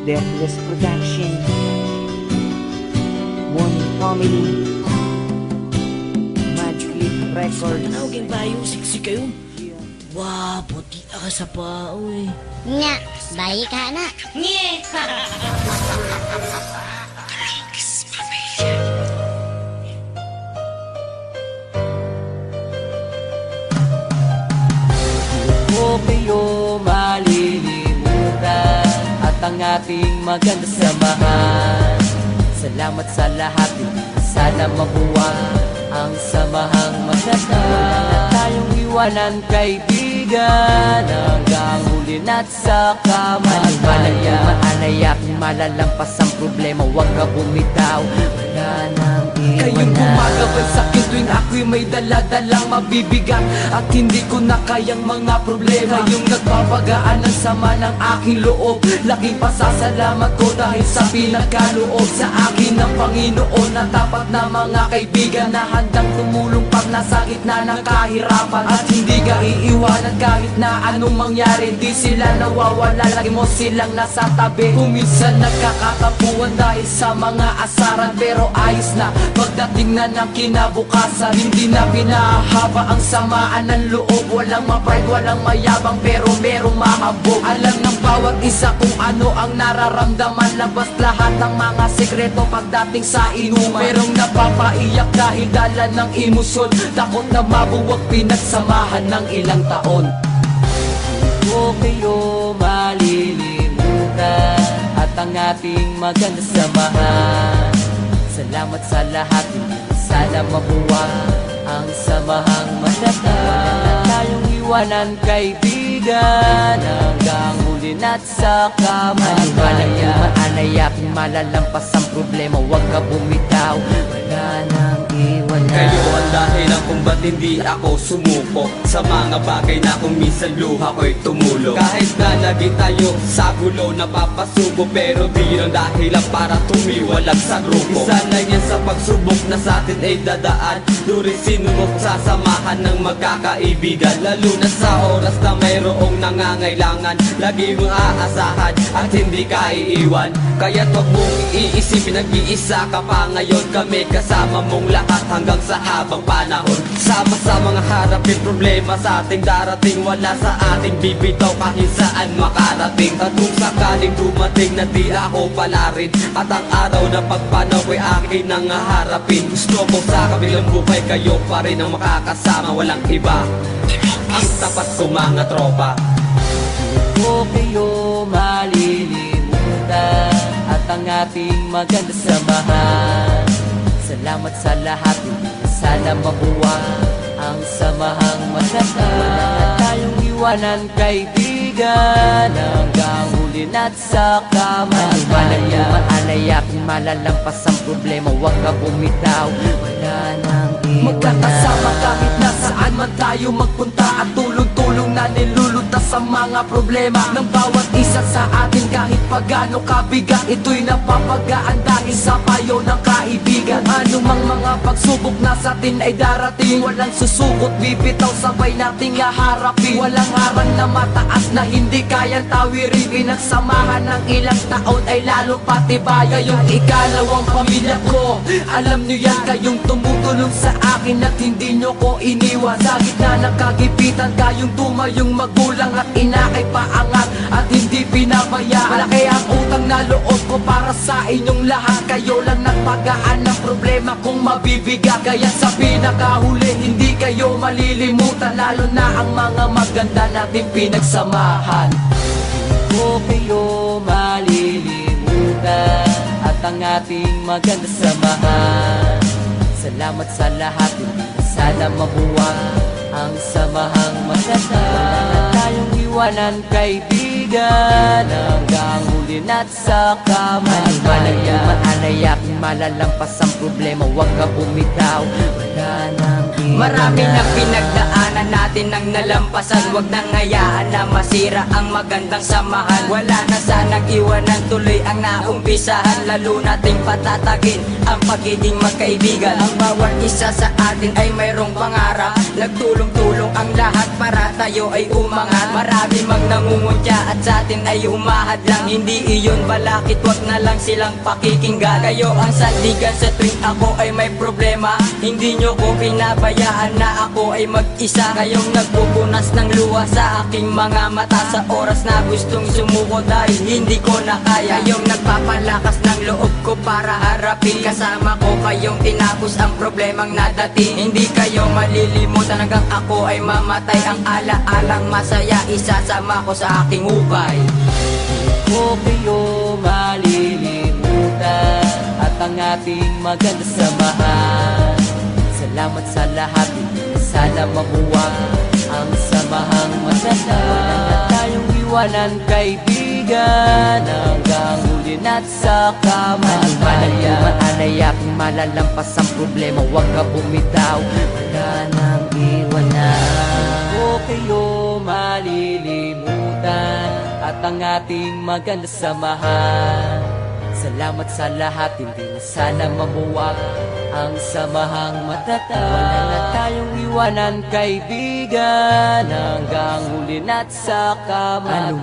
Deathless Production, One Family, Magic Records. Nawagin ba yung siksi kayo? Wah, puti ka sa pao eh. Nga, bayi ka na. Nye! O kayo malilimutan at ang ating maganda samahan. Salamat sa lahat, sana mabuhay ang samahang maganda. Na tayong iwanan kaibigan hanggang huli na't sa kamatayan. Maanay aking malalampas ang problema, huwag ka bumitaw, wala nang iwanan. Kayong gumagabay sa'kin tuwing ako'y may daladalang mabibigat at hindi ko na kayang mga problema. Yung nagpapagaan ng sama ng aking loob, laking pasasalamat ko dahil sa pinagkaloob sa akin ng Panginoon na tapat na mga kaibigan na handang tumulong pag nasa gitna ng kahirapan. At hindi ka iiwanan kahit na anong mangyari, di sila nawawala, lagi mo silang nasa tabi. Kung minsan nagkakatapuan dahil sa mga asaran, pero ayos na pagdating na ng kinabukasan. Hindi na pinahaba ang samaan ng loob, walang ma-pride, walang mayabang, pero merong mahabog. Alam ng bawat isa kung ano ang nararamdaman, labas lahat ng mga sekreto pagdating sa inuman. Merong napapaiyak dahil dala ng emosyon, takot na mabuwag pinagsamahan ng ilang taon. O kayo malilimutan at ang ating maganda samahan. Salamat sa lahat, sana mabuhay ang samahang maganda. Na tayong iwanan kaibigan hanggang huli na't sa kamatayan. Maanay aking malalampas ang problema, huwag ka bumitaw, wala nang iwanan. Kayo ang dahilan kung ba't hindi ako sumuko sa mga bagay na kung minsan luha ko'y tumulo. Kahit na lagi tayo sa gulo napapasubo, pero di lang dahilan para tumiwalag sa grupo. Isa na yan sa pagsubok na sa atin ay dadaan, during sinubok sa samahan ng magkakaibigan. Lalo na sa oras na mayroong nangangailangan, lagi mong aasahan at hindi ka iiwan. Kaya't wag mong iisipin, nag-iisa ka pa ngayon. Kami kasama mong lahat hanggang sa habang panahon. Sama-sama nga harapin problema sa ating darating, wala sa ating bibitaw kahit saan makarating. At kung sakaling dumating na di ako pala rin, at ang araw na pagpanaw ko'y akin nang harapin, gusto ko sa kabilang buhay kayo pa rin ang makakasama, walang iba, ang tapat ko mga tropa. O kayo malilimutan at ang ating maganda samahan. Salamat sa lahat, sana mabuhay ang samahang maganda. Na tayong iwanan kaibigan hanggang huli na't sa kamatayan. Maanay aking malalampas ang problema, huwag ka bumitaw, wala nang iwanan. Magkakasama kahit nasaan man tayo magpunta, at tulong-tulong na nilulutas ang mga problema ng bawat isa sa atin. Kahit pagano kabigat, ito'y napapagaan dahil sa payo ng kaibigan. Ano mang mga pagsubok na sa atin ay darating, walang susukot, bibitaw, sabay nating haharapin. Walang harang na mataas na hindi kayang tawirin. Pinagsamahan ng ilang taon ay lalo patibay. Kayong ikalawang pamilya ko, alam nyo yan, kayong tumutulong sa akin at hindi nyo ko iniwan. Sa gitna ng kagipitan, kayong tumayong magulang at ina ay paangat at hindi pinabaya. Malaki ang utang na loob ko para sa inyong lahat. Kayo lang nagpagaan ng problema kung mabibigat. Kaya sa pinakahuli, hindi kayo malilimutan, lalo na ang mga maganda nating pinagsamahan. O kayo malilimutan at ang ating maganda samahan. Salamat sa lahat, sana mabuhay ang samahang maganda. Na tayong iwanan kaibigan hanggang huli na't sa kamatayan. Maanay aking malalampas ang problema, huwag ka bumitaw, wala nang iwanan. Marami na pinagdaanan natin ang nalampasan, wag nang hayaan na masira ang magandang samahan. Wala na sanang iwanan, tuloy ang naumpisahan, lalo nating patatagin ang pagiging magkaibigan. Ang bawat isa sa atin ay mayroong pangarap, nagtulong-tulong ang lahat para tayo ay umangat. Marami mang nangungutya at sa atin ay humahad lang. Hindi iyon balakit, wag na lang silang pakikinggan. Kayo ang sandigan sa tuwing ako ay may problema. Hindi nyo ko pinabayaan na ako ay mag-isa. Kayong nagpupunas ng luha sa aking mga mata sa oras na gustong sumuko dahil hindi ko na kaya. Kayong nagpapalakas ng loob ko para harapin. Kasama ko kayong tinapos ang problemang nadating. Hindi kayo malilimutan hanggang ako ay mamatay. Ang ala-alang masaya isasama ko sa aking hukay. Ko kayo malilimutan at ang ating maganda samahan. Salamat sa lahat, hindi na sana mabuwag ang samahang masaya. Wala na tayong iwanan, kaibigan, hanggang huli na't sa kamatayan. Maanayaking malalampas ang problema, huwag ka bumitaw, wala nang iwanan. Ko kayo malilimutan at ang ating maganda samahan. Salamat sa lahat, hindi na sana mabuwag ang samahang matatag. Wala na tayong iwanan, kaibigan, hanggang huli na't sa kamatayan.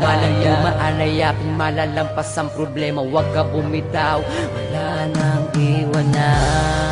Ano maanayaking malalampas ang problema, huwag ka bumitaw, wala nang iwanan.